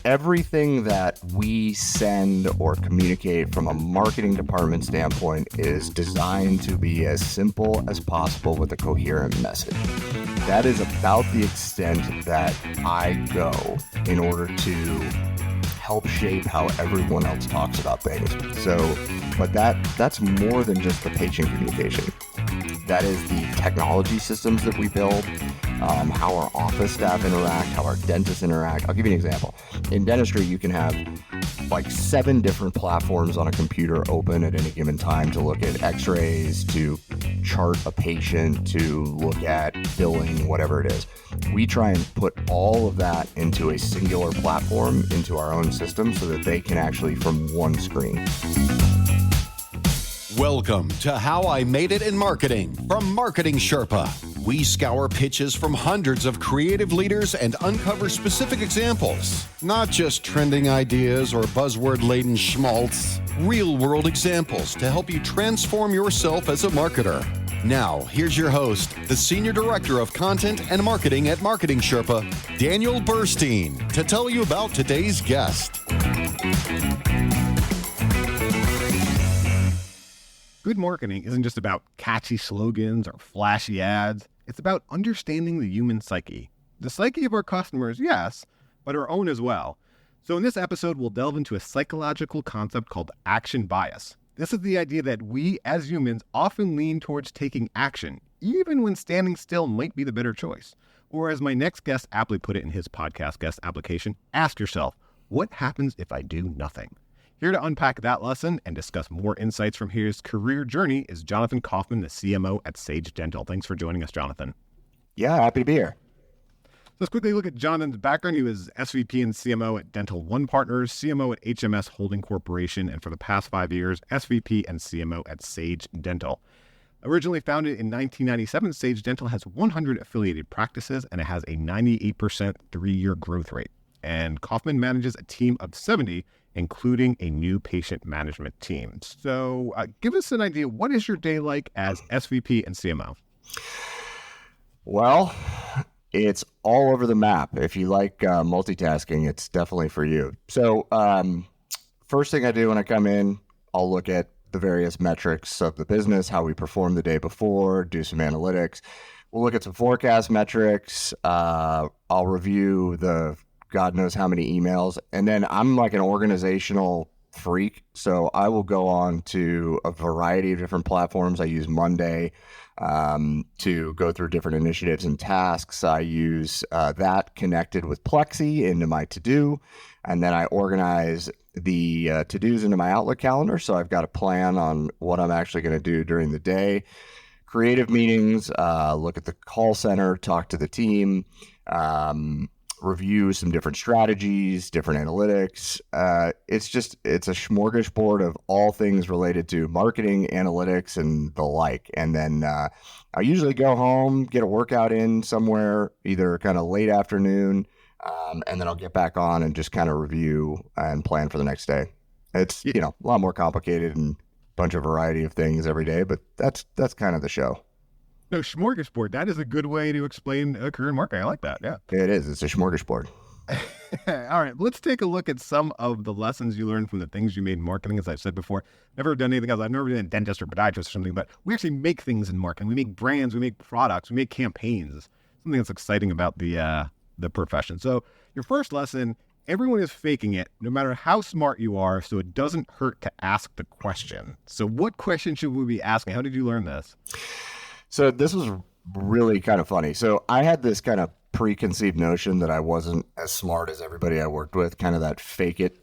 everything that we send or communicate from a marketing department standpoint is designed to be as simple as possible with a coherent message. That is about the extent that I go in order to help shape how everyone else talks about things. So, but that's more than just the patient communication. That is the technology systems that we build, how our office staff interact, how our dentists interact. I'll give you an example. In dentistry, you can have like 7 different platforms on a computer open at any given time to look at x-rays, to chart a patient, to look at billing, whatever it is. We try and put all of that into a singular platform, into our own system, so that they can actually from one screen. Welcome to How I Made It in Marketing from Marketing Sherpa. We scour pitches from hundreds of creative leaders and uncover specific examples. Not just trending ideas or buzzword-laden schmaltz. Real-world examples to help you transform yourself as a marketer. Now, here's your host, the Senior Director of Content and Marketing at Marketing Sherpa, Daniel Burstein, to tell you about today's guest. Good marketing isn't just about catchy slogans or flashy ads. It's about understanding the human psyche. The psyche of our customers, yes, but our own as well. So in this episode, we'll delve into a psychological concept called action bias. This is the idea that we as humans often lean towards taking action, even when standing still might be the better choice. Or as my next guest aptly put it in his podcast guest application, ask yourself, what happens if I do nothing? Here to unpack that lesson and discuss more insights from his career journey is Jonathan Kaufman, the CMO at Sage Dental. Thanks for joining us, Jonathan. Yeah, happy to be here. Let's quickly look at Jonathan's background. He was SVP and CMO at Dental One Partners, CMO at HMS Holding Corporation, and for the past 5 years, SVP and CMO at Sage Dental. Originally founded in 1997, Sage Dental has 100 affiliated practices, and it has a 98% 3-year growth rate. And Kaufman manages a team of 70, including a new patient management team. So give us an idea, what is your day like as SVP and CMO? Well, it's all over the map. If you like multitasking, it's definitely for you. So first thing I do when I come in, I'll look at the various metrics of the business, how we performed the day before, do some analytics. We'll look at some forecast metrics. I'll review the God knows how many emails. And then I'm like an organizational freak. So I will go on to a variety of different platforms. I use Monday to go through different initiatives and tasks. I use that connected with Plexi into my to-do. And then I organize the to-dos into my Outlook calendar. So I've got a plan on what I'm actually going to do during the day. Creative meetings, look at the call center, talk to the team, review some different strategies, different analytics. It's a smorgasbord of all things related to marketing, analytics, and the like. And then I usually go home, get a workout in somewhere, either kind of late afternoon, and then I'll get back on and just kind of review and plan for the next day. It's, a lot more complicated and a bunch of variety of things every day, but that's kind of the show. No, smorgasbord. That is a good way to explain a career in marketing. I like that. Yeah. It is. It's a smorgasbord. All right. Let's take a look at some of the lessons you learned from the things you made in marketing. As I've said before, never done anything else. I've never been a dentist or podiatrist or something, but we actually make things in marketing. We make brands, we make products, we make campaigns. Something that's exciting about the profession. So your first lesson, everyone is faking it, no matter how smart you are, so it doesn't hurt to ask the question. So what question should we be asking? How did you learn this? So this was really kind of funny. So I had this kind of preconceived notion that I wasn't as smart as everybody I worked with, kind of that fake it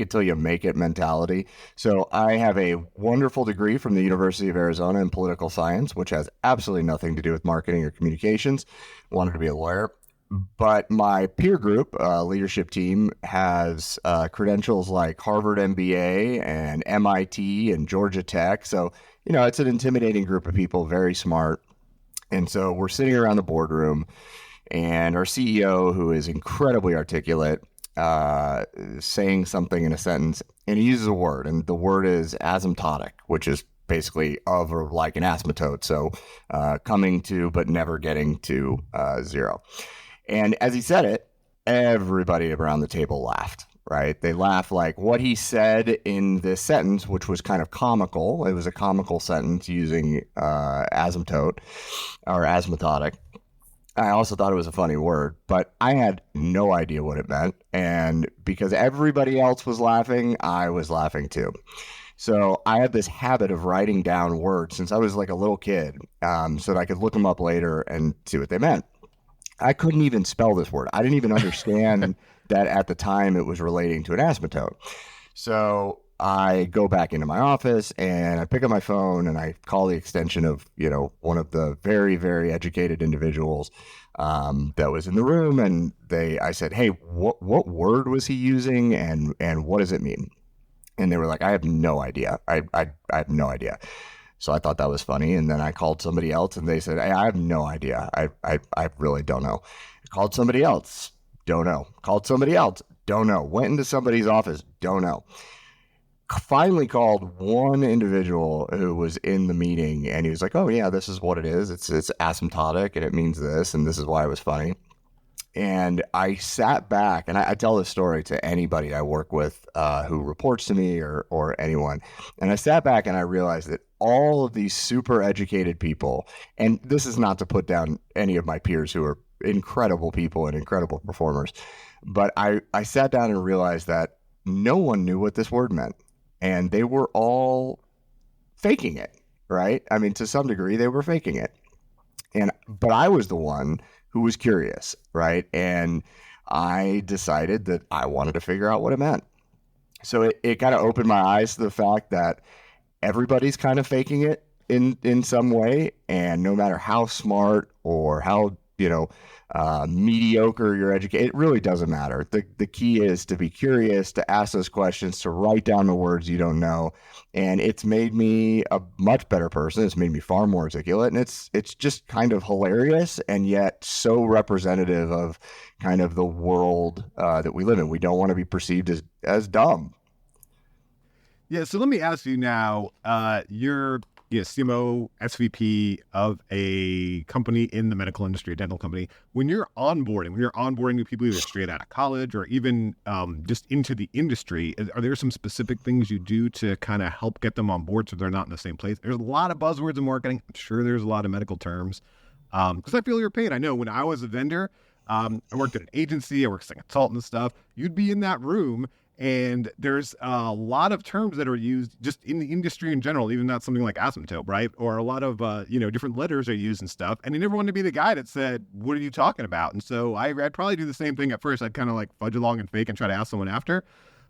till you make it mentality. So I have a wonderful degree from the University of Arizona in political science, which has absolutely nothing to do with marketing or communications. Wanted to be a lawyer. But my peer group, leadership team, has credentials like Harvard MBA and MIT and Georgia Tech. So, it's an intimidating group of people, very smart. And so we're sitting around the boardroom, and our CEO, who is incredibly articulate, saying something in a sentence, and he uses a word, and the word is asymptotic, which is basically of or like an asymptote. So coming to but never getting to zero. And as he said it, everybody around the table laughed, right? They laughed like what he said in this sentence, which was kind of comical. It was a comical sentence using asymptote or asymptotic. I also thought it was a funny word, but I had no idea what it meant. And because everybody else was laughing, I was laughing too. So I had this habit of writing down words since I was like a little kid, so that I could look them up later and see what they meant. I couldn't even spell this word. I didn't even understand that at the time it was relating to an asymptote. So I go back into my office and I pick up my phone and I call the extension of, one of the very, very educated individuals that was in the room. And I said, hey, what word was he using and what does it mean? And they were like, I have no idea. I have no idea. So I thought that was funny. And then I called somebody else and they said, hey, I have no idea. I really don't know. I called somebody else. Don't know. Called somebody else. Don't know. Went into somebody's office. Don't know. Finally called one individual who was in the meeting and he was like, oh yeah, this is what it is. It's asymptotic and it means this. And this is why it was funny. And I sat back, and I tell this story to anybody I work with who reports to me or anyone. And I sat back and I realized that all of these super educated people, and this is not to put down any of my peers who are incredible people and incredible performers, but I sat down and realized that no one knew what this word meant. And they were all faking it, right? I mean, to some degree, they were faking it. But I was the one who was curious, right? And I decided that I wanted to figure out what it meant. So it kind of opened my eyes to the fact that everybody's kind of faking it in some way. And no matter how smart or how, mediocre your education, it really doesn't matter. The key is to be curious, to ask those questions, to write down the words you don't know. And it's made me a much better person. It's made me far more articulate. And it's just kind of hilarious and yet so representative of kind of the world that we live in. We don't want to be perceived as dumb. Yeah, so let me ask you now, you're CMO, SVP of a company in the medical industry, a dental company. When you're onboarding new people either straight out of college or even just into the industry, are there some specific things you do to kind of help get them on board so they're not in the same place? There's a lot of buzzwords in marketing. I'm sure there's a lot of medical terms because I feel your pain. I know when I was a vendor, I worked at an agency, I worked as a consultant and stuff. You'd be in that room and there's a lot of terms that are used just in the industry in general, even not something like asymptote, right? Or a lot of, different letters are used and stuff. And you never wanted to be the guy that said, what are you talking about? And so I'd probably do the same thing at first. I'd kind of like fudge along and fake and try to ask someone after.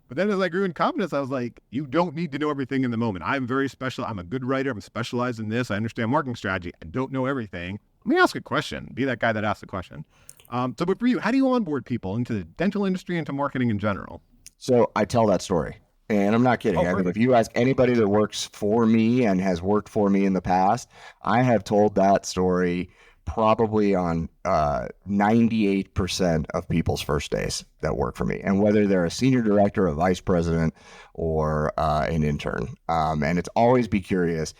But then as I grew in confidence, I was like, you don't need to know everything in the moment. I'm very special. I'm a good writer. I'm specialized in this. I understand marketing strategy. I don't know everything. Let me ask a question. Be that guy that asks a question. But for you, how do you onboard people into the dental industry, into marketing in general? So I tell that story, and I'm not kidding. I mean, if you ask anybody that works for me and has worked for me in the past, I have told that story probably on 98% of people's first days that work for me, and whether they're a senior director, a vice president, or an intern. And it's always be curious.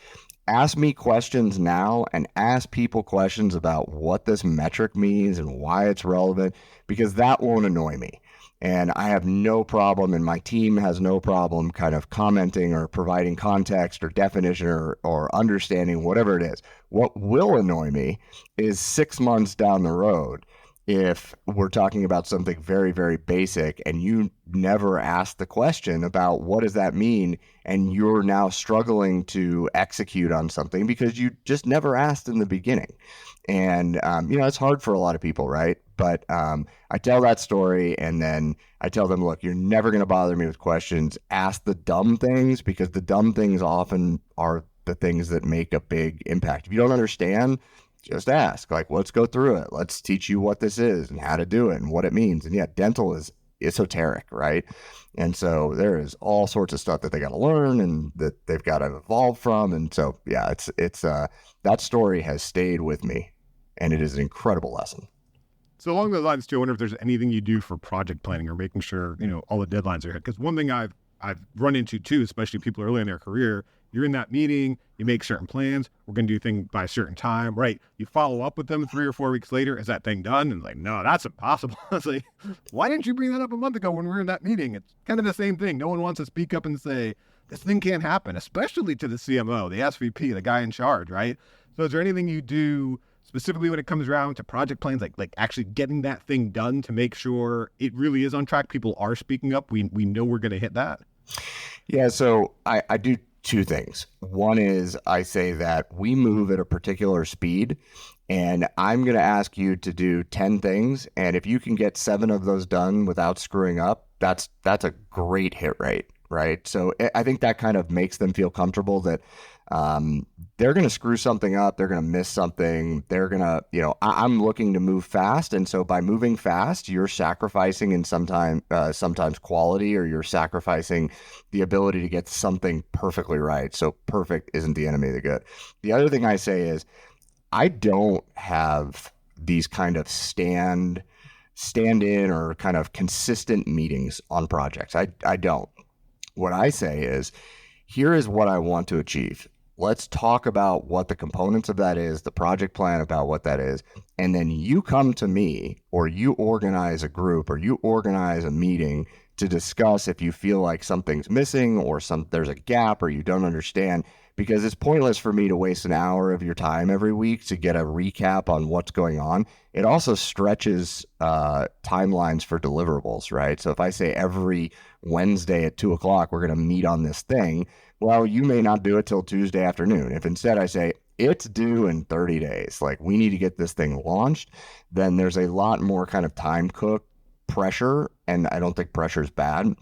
Ask me questions now and ask people questions about what this metric means and why it's relevant, because that won't annoy me. And I have no problem, and my team has no problem kind of commenting or providing context or definition or understanding, whatever it is. What will annoy me is 6 months down the road, if we're talking about something very, very basic and you never ask the question about what does that mean, and you're now struggling to execute on something because you just never asked in the beginning. And, it's hard for a lot of people, right? But I tell that story and then I tell them, look, you're never going to bother me with questions. Ask the dumb things, because the dumb things often are the things that make a big impact. If you don't understand, just ask. Like, let's go through it. Let's teach you what this is and how to do it and what it means. And yeah, dental is esoteric, right? And so there is all sorts of stuff that they got to learn and that they've got to evolve from. And so, yeah, it's that story has stayed with me, and it is an incredible lesson. So along those lines too, I wonder if there's anything you do for project planning or making sure, all the deadlines are hit. Because one thing I've I've run into too, especially people early in their career. You're in that meeting, you make certain plans. We're going to do things by a certain time, right? You follow up with them 3 or 4 weeks later. Is that thing done? And like, no, that's impossible. I was like, why didn't you bring that up a month ago when we were in that meeting? It's kind of the same thing. No one wants to speak up and say, this thing can't happen, especially to the CMO, the SVP, the guy in charge, right? So is there anything you do specifically when it comes around to project plans, like actually getting that thing done to make sure it really is on track? People are speaking up. We know we're going to hit that. Yeah, so I do two things. One is I say that we move at a particular speed, and I'm going to ask you to do 10 things. And if you can get 7 of those done without screwing up, that's a great hit rate, right? So I think that kind of makes them feel comfortable that they're going to screw something up. They're going to miss something. They're going to, I'm looking to move fast. And so by moving fast, you're sacrificing in sometimes quality, or you're sacrificing the ability to get something perfectly right. So perfect isn't the enemy of the good. The other thing I say is I don't have these kind of stand in or kind of consistent meetings on projects. I don't. What I say is, here is what I want to achieve. Let's talk about what the components of that is, the project plan about what that is. And then you come to me, or you organize a group, or you organize a meeting to discuss if you feel like something's missing, or there's a gap, or you don't understand, because it's pointless for me to waste an hour of your time every week to get a recap on what's going on. It also stretches timelines for deliverables, right? So if I say every Wednesday at 2:00, we're going to meet on this thing, well, you may not do it till Tuesday afternoon. If instead I say it's due in 30 days, like we need to get this thing launched, then there's a lot more kind of time cook pressure. And I don't think pressure is bad,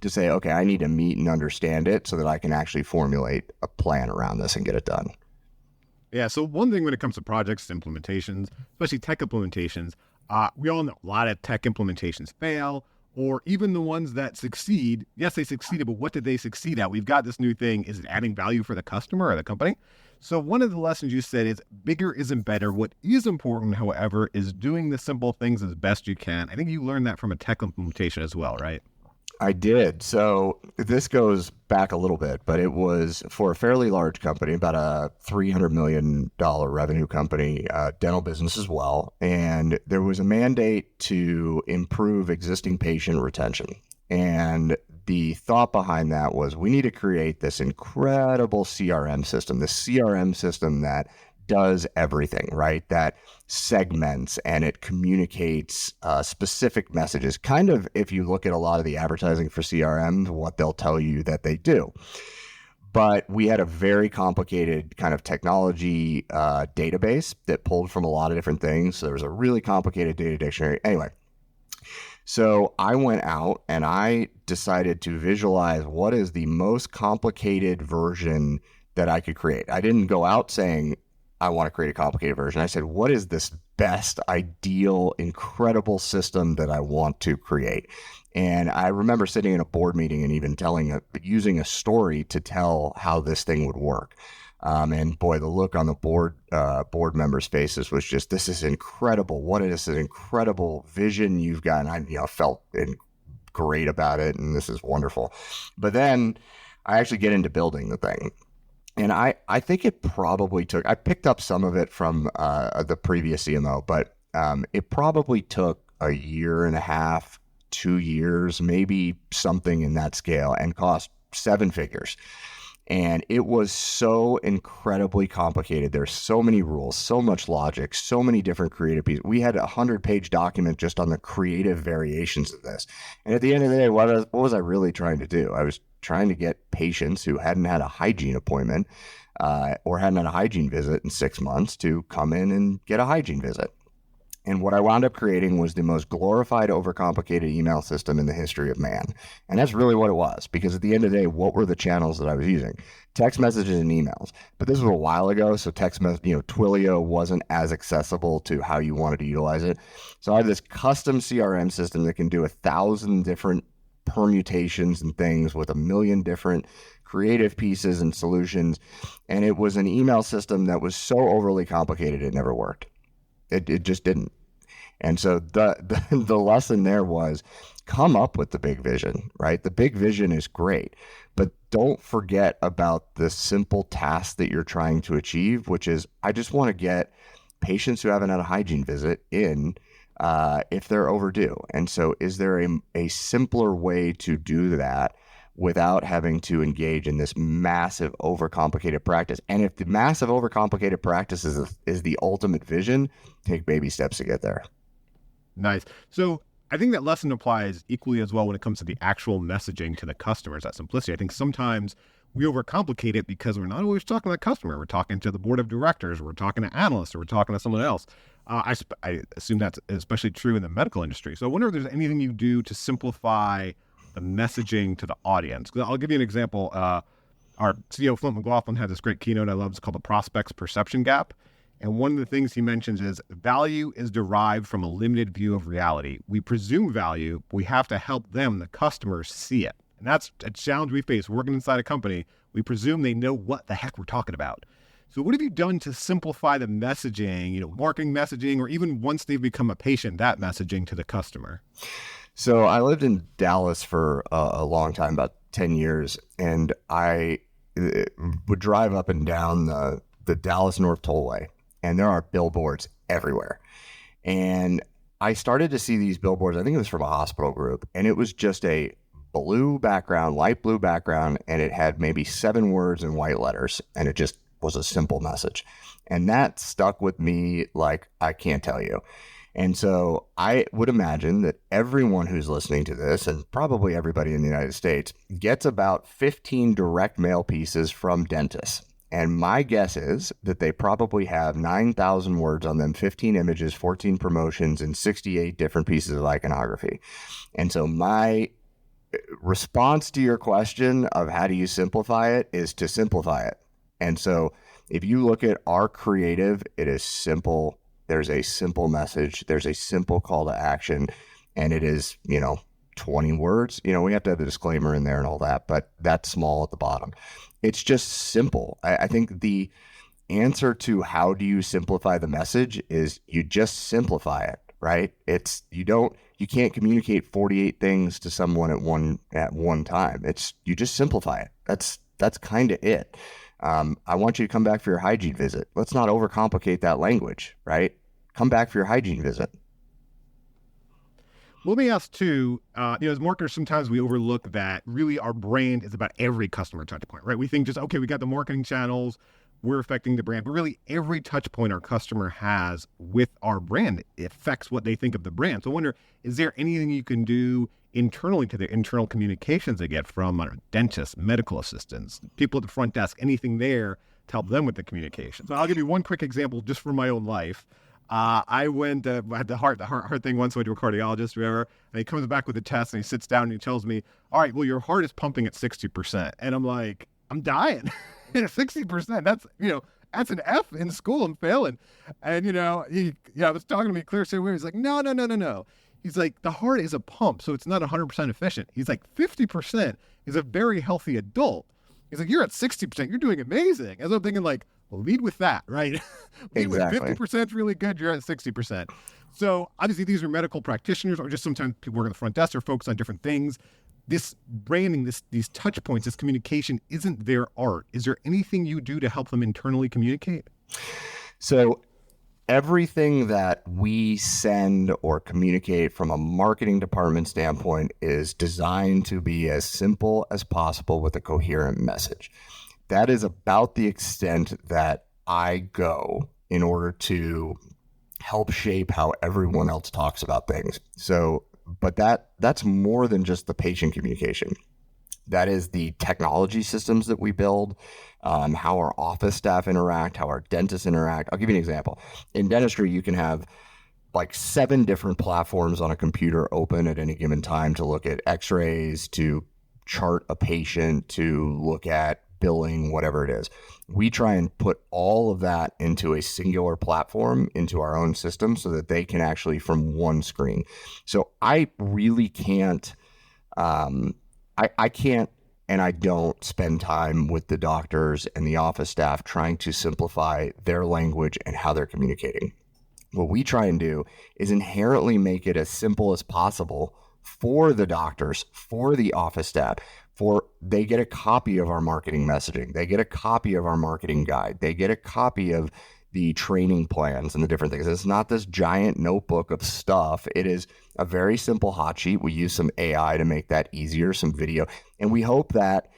to say, okay, I need to meet and understand it so that I can actually formulate a plan around this and get it done. Yeah. So one thing when it comes to projects, implementations, especially tech implementations, we all know a lot of tech implementations fail, or even the ones that succeed. Yes, they succeeded, but what did they succeed at? We've got this new thing. Is it adding value for the customer or the company? So one of the lessons you said is bigger isn't better. What is important, however, is doing the simple things as best you can. I think you learned that from a tech implementation as well, right? I did. So this goes back a little bit, but it was for a fairly large company, about a $300 million revenue company, dental business as well. And there was a mandate to improve existing patient retention. And the thought behind that was, we need to create this incredible CRM system, that does everything, right? That segments and it communicates specific messages. Kind of, if you look at a lot of the advertising for CRM, what they'll tell you that they do. But we had a very complicated kind of technology database that pulled from a lot of different things. So there was a really complicated data dictionary. Anyway, so I went out and I decided to visualize what is the most complicated version that I could create. I didn't go out saying, I want to create a complicated version. I said, what is this best, ideal, incredible system that I want to create? And I remember sitting in a board meeting and even using a story to tell how this thing would work. And boy, the look on the board members' faces was just, this is incredible. What is an incredible vision you've got? And I felt great about it, and this is wonderful. But then I actually get into building the thing. And I think it probably took, I picked up some of it from the previous CMO, but it probably took a year and a half, 2 years, maybe something in that scale, and cost 7 figures. And it was so incredibly complicated. There's so many rules, so much logic, so many different creative pieces. We had a 100-page document just on the creative variations of this. And at the end of the day, what was I really trying to do? I was trying to get patients who hadn't had a hygiene appointment or hadn't had a hygiene visit in 6 months to come in and get a hygiene visit. And what I wound up creating was the most glorified, overcomplicated email system in the history of man. And that's really what it was, because at the end of the day, what were the channels that I was using? Text messages and emails. But this was a while ago, so Twilio wasn't as accessible to how you wanted to utilize it. So I have this custom CRM system that can do 1,000 different permutations and things with 1 million different creative pieces and solutions. And it was an email system that was so overly complicated, it never worked. It just didn't. And so the lesson there was come up with the big vision, right? The big vision is great, but don't forget about the simple task that you're trying to achieve, which is I just want to get patients who haven't had a hygiene visit in if they're overdue. And so is there a simpler way to do that without having to engage in this massive overcomplicated practice? And if the massive overcomplicated practice is the ultimate vision, take baby steps to get there. Nice. So I think that lesson applies equally as well when it comes to the actual messaging to the customers, that simplicity. I think sometimes we overcomplicate it because we're not always talking to the customer. We're talking to the board of directors, we're talking to analysts, or we're talking to someone else. I assume that's especially true in the medical industry. So I wonder if there's anything you do to simplify the messaging to the audience. I'll give you an example. Our CEO, Flint McLaughlin, had this great keynote I love. It's called the Prospect's Perception Gap. And one of the things he mentions is value is derived from a limited view of reality. We presume value, but we have to help them, the customers, see it. And that's a challenge we face working inside a company. We presume they know what the heck we're talking about. So what have you done to simplify the messaging, marketing messaging, or even once they've become a patient, that messaging to the customer? So I lived in Dallas for a long time, about 10 years, and I would drive up and down the Dallas North Tollway, and there are billboards everywhere. And I started to see these billboards, I think it was from a hospital group, and it was just a blue background, light blue background, and it had maybe 7 words in white letters, and it just was a simple message. And that stuck with me like I can't tell you. And so I would imagine that everyone who's listening to this, and probably everybody in the United States, gets about 15 direct mail pieces from dentists. And my guess is that they probably have 9,000 words on them, 15 images, 14 promotions, and 68 different pieces of iconography. And so my response to your question of how do you simplify it is to simplify it. And so if you look at our creative, it is simple. There's a simple message. There's a simple call to action. And it is, 20 words. We have to have the disclaimer in there and all that, but that's small at the bottom. It's just simple. I think the answer to how do you simplify the message is you just simplify it, right? You can't communicate 48 things to someone at one time. You just simplify it. That's kind of it. I want you to come back for your hygiene visit. Let's not overcomplicate that language, right? Come back for your hygiene visit. Let me ask too, as marketers, sometimes we overlook that really our brand is about every customer touch point, right? We think just, okay, we got the marketing channels, we're affecting the brand, but really every touch point our customer has with our brand affects what they think of the brand. So I wonder, is there anything you can do internally to the internal communications they get from dentists, medical assistants, people at the front desk, anything there to help them with the communication? So I'll give you one quick example just from my own life. I went, I had the heart thing once, went to a cardiologist or whatever, and he comes back with a test and he sits down and he tells me, all right, well, your heart is pumping at 60%. And I'm like, I'm dying. 60%, that's an F in school. I'm failing. And, he was talking to me clear, so he's like, no. He's like, the heart is a pump, so it's not 100% efficient. He's like, 50% is a very healthy adult. He's like, you're at 60%, you're doing amazing. And so I'm thinking like, well, lead with that, right? Exactly. 50% is really good, you're at 60%. So obviously these are medical practitioners, or just sometimes people work at the front desk or focus on different things. This branding, these touch points, this communication isn't their art. Is there anything you do to help them internally communicate? So everything that we send or communicate from a marketing department standpoint is designed to be as simple as possible with a coherent message. That is about the extent that I go in order to help shape how everyone else talks about things. So, but that's more than just the patient communication. That is the technology systems that we build, how our office staff interact, how our dentists interact. I'll give you an example. In dentistry, you can have like 7 different platforms on a computer open at any given time to look at x-rays, to chart a patient, to look at billing, whatever it is. We try and put all of that into a singular platform, into our own system, so that they can actually from one screen. So I really can't, I can't, and I don't spend time with the doctors and the office staff trying to simplify their language and how they're communicating. What we try and do is inherently make it as simple as possible for the doctors, for the office staff, for they get a copy of our marketing messaging. They get a copy of our marketing guide. They get a copy of the training plans and the different things. It's not this giant notebook of stuff. It is a very simple hot sheet. We use some AI to make that easier, some video. And we hope that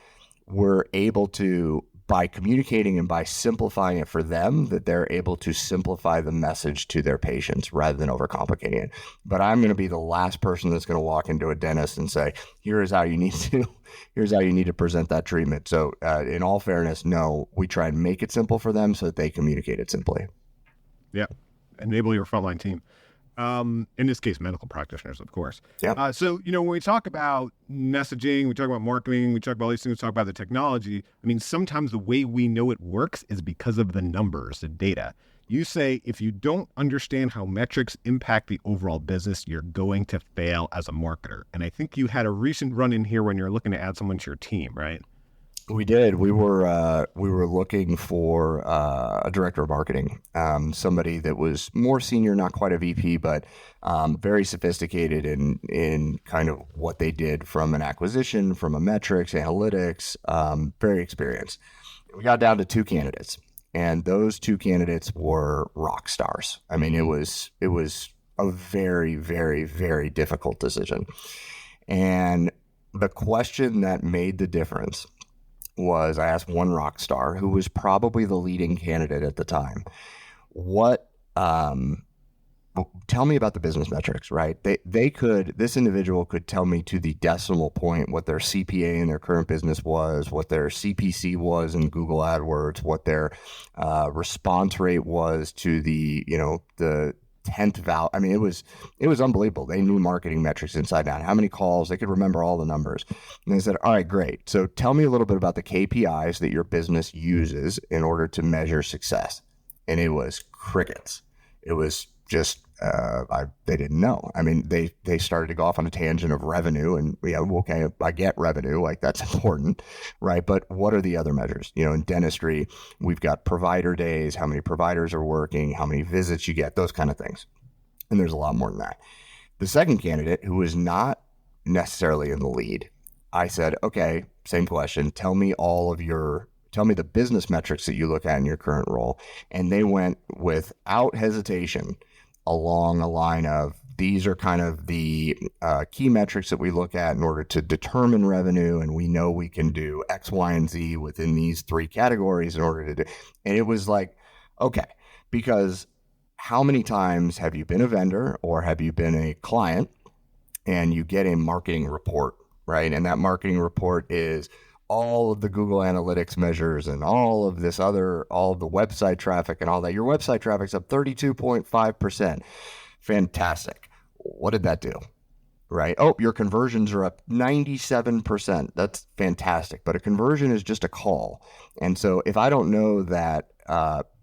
we're able to, by communicating and by simplifying it for them, that they're able to simplify the message to their patients rather than overcomplicating it. But I'm going to be the last person that's going to walk into a dentist and say, here's how you need to present that treatment. So in all fairness, no, we try and make it simple for them so that they communicate it simply. Yeah. Enable your frontline team. In this case, medical practitioners, of course. Yeah. So, when we talk about messaging, we talk about marketing, we talk about all these things, we talk about the technology. I mean, sometimes the way we know it works is because of the numbers, the data. You say, if you don't understand how metrics impact the overall business, you're going to fail as a marketer. And I think you had a recent run in here when you're looking to add someone to your team, right? We did. We were looking for a director of marketing, somebody that was more senior, not quite a VP, but very sophisticated in kind of what they did from an acquisition, from a metrics, analytics, very experienced. We got down to 2 candidates, and those 2 candidates were rock stars. I mean, it was a very, very, very difficult decision. And the question that made the difference was, I asked one rock star who was probably the leading candidate at the time, tell me about the business metrics, right? This individual could tell me to the decimal point what their CPA in their current business was, what their CPC was in Google AdWords, what their response rate was to the 10th value. I mean, it was unbelievable. They knew marketing metrics inside out, how many calls, they could remember all the numbers. And they said, all right, great. So tell me a little bit about the KPIs that your business uses in order to measure success. And it was crickets. It was just, they didn't know. I mean, they started to go off on a tangent of revenue, and okay, I get revenue, like that's important, right? But what are the other measures? In dentistry, we've got provider days, how many providers are working, how many visits you get, those kind of things. And there's a lot more than that. The second candidate, who was not necessarily in the lead, I said, okay, same question. Tell me the business metrics that you look at in your current role. And they went without hesitation along a line of, these are kind of the key metrics that we look at in order to determine revenue. And we know we can do X, Y, and Z within these 3 categories in order to do. And it was like, okay, because how many times have you been a vendor or have you been a client and you get a marketing report, right? And that marketing report is all of the Google Analytics measures and all of the website traffic and all that. Your website traffic's up 32.5%. Fantastic. What did that do? Right? Oh, your conversions are up 97%. That's fantastic. But a conversion is just a call. And so if I don't know that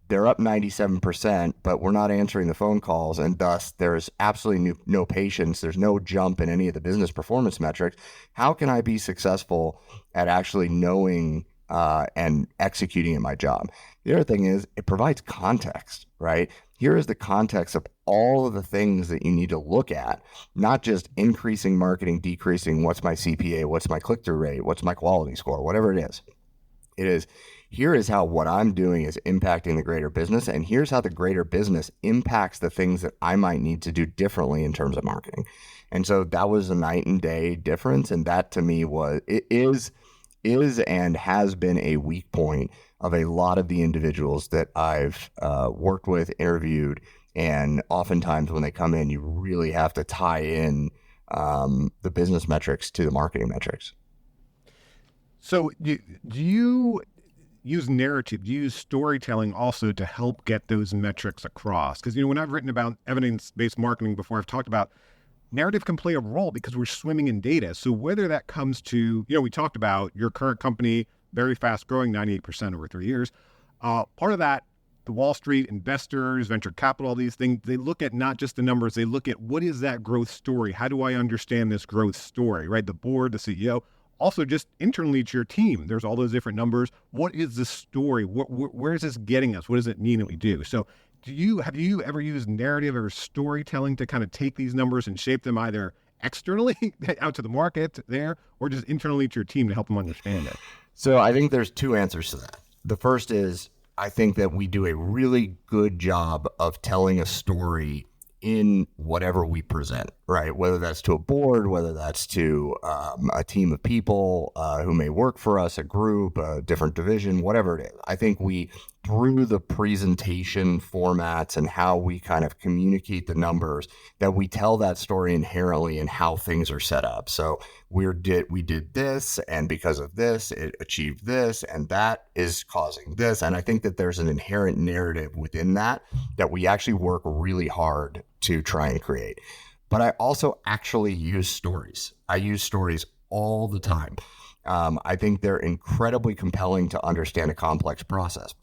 they're up 97%, but we're not answering the phone calls, and thus there's absolutely no patience, there's no jump in any of the business performance metrics, how can I be successful at actually knowing and executing at my job? The other thing is, it provides context, right? Here is the context of all of the things that you need to look at, not just increasing marketing, decreasing, what's my CPA, what's my click-through rate, what's my quality score, whatever it is. It is, here is how what I'm doing is impacting the greater business, and here's how the greater business impacts the things that I might need to do differently in terms of marketing. And so that was a night and day difference, and that to me is and has been a weak point of a lot of the individuals that I've worked with, interviewed, and oftentimes when they come in, you really have to tie in the business metrics to the marketing metrics. So do you use narrative, do you use storytelling also to help get those metrics across? Because, when I've written about evidence-based marketing before, I've talked about narrative can play a role because we're swimming in data. So whether that comes to, we talked about your current company, very fast growing, 98% over 3 years. Part of that, the Wall Street investors, venture capital, all these things, they look at not just the numbers, they look at what is that growth story? How do I understand this growth story, right? The board, the CEO. Also, just internally to your team, there's all those different numbers. What is the story? Where is this getting us? What does it mean that we do? So have you ever used narrative or storytelling to kind of take these numbers and shape them either externally out to the market there, or just internally to your team to help them understand it? So I think there's two answers to that. The first is, I think that we do a really good job of telling a story in whatever we present, right? Whether that's to a board, whether that's to a team of people who may work for us, a group, a different division, whatever it is. I think we, through the presentation formats and how we kind of communicate the numbers, that we tell that story inherently in how things are set up. So we did this, and because of this, it achieved this, and that is causing this. And I think that there's an inherent narrative within that we actually work really hard to try and create. But I also actually use stories. I use stories all the time. I think they're incredibly compelling to understand a complex process.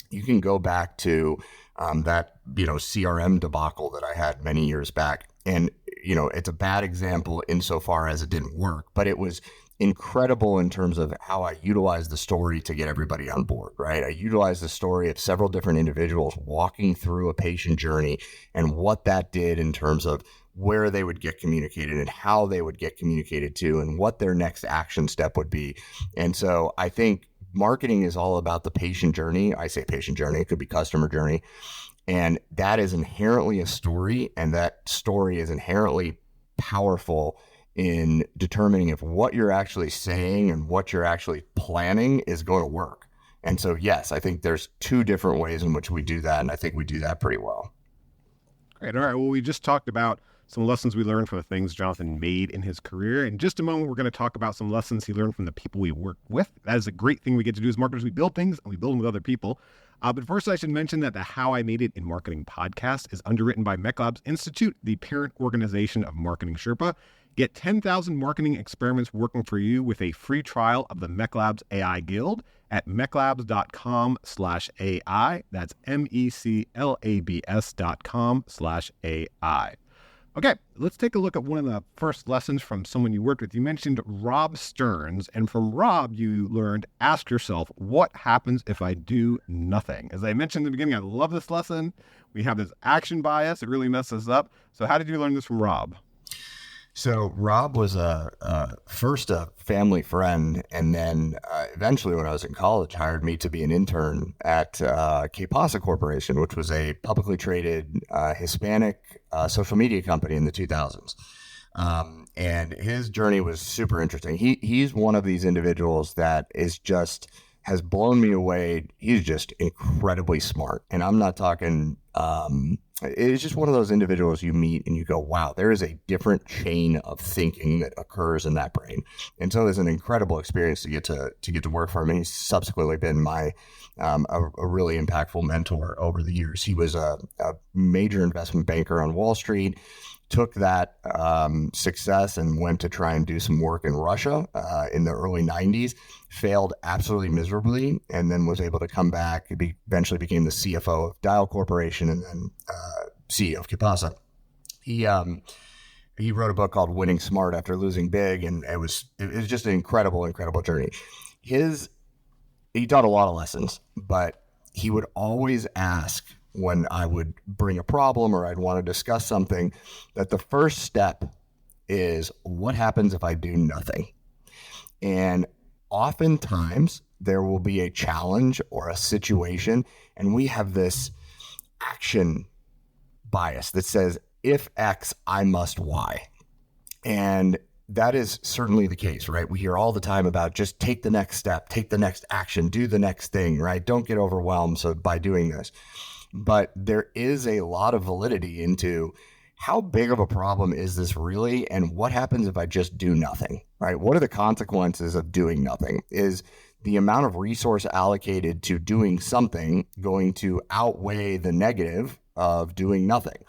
You can go back to that CRM debacle that I had many years back, and it's a bad example insofar as it didn't work, but it was incredible in terms of how I utilized the story to get everybody on board, right? I utilized the story of several different individuals walking through a patient journey and what that did in terms of where they would get communicated and how they would get communicated to and what their next action step would be. And so I think marketing is all about the patient journey. I say patient journey, it could be customer journey. And that is inherently a story, and that story is inherently powerful in determining if what you're actually saying and what you're actually planning is going to work. And so, yes, I think there's two different ways in which we do that, and I think we do that pretty well. Great. All right. Well, we just talked about some lessons we learned from the things Jonathan made in his career. In just a moment, we're going to talk about some lessons he learned from the people we work with. That is a great thing we get to do as marketers. We build things and we build them with other people. But first, I should mention that the How I Made It in Marketing podcast is underwritten by MECLabs Institute, the parent organization of Marketing Sherpa. Get 10,000 marketing experiments working for you with a free trial of the MECLabs AI Guild at meclabs.com/AI. That's MECLABS.com/AI. Okay, let's take a look at one of the first lessons from someone you worked with. You mentioned Rob Stearns, and from Rob, you learned, ask yourself, what happens if I do nothing? As I mentioned in the beginning, I love this lesson. We have this action bias. It really messes us up. So how did you learn this from Rob? So Rob was first a family friend, and then eventually when I was in college, hired me to be an intern at Kaufman Corporation, which was a publicly traded Hispanic social media company in the 2000s. And his journey was super interesting. He's one of these individuals that has blown me away. He's just incredibly smart. And I'm not talking, it's just one of those individuals you meet and you go, wow, there is a different chain of thinking that occurs in that brain. And so there's an incredible experience to get to work for him. And he's subsequently been my, a really impactful mentor over the years. He was a major investment banker on Wall Street, took that success and went to try and do some work in Russia in the early 90s, failed absolutely miserably, and then was able to come back. He eventually became the CFO of Dial Corporation and then CEO of Kaufman. He wrote a book called Winning Smart After Losing Big, and it was just an incredible journey. He taught a lot of lessons, but he would always ask, when I would bring a problem or I'd want to discuss something, that the first step is, what happens if I do nothing? And oftentimes there will be a challenge or a situation, and we have this action bias that says, if X, I must Y. And that is certainly the case, right? We hear all the time about just take the next step, take the next action, do the next thing, right? Don't get overwhelmed by doing this. But there is a lot of validity into how big of a problem is this really, and what happens if I just do nothing, right? What are the consequences of doing nothing? Is the amount of resource allocated to doing something going to outweigh the negative of doing nothing?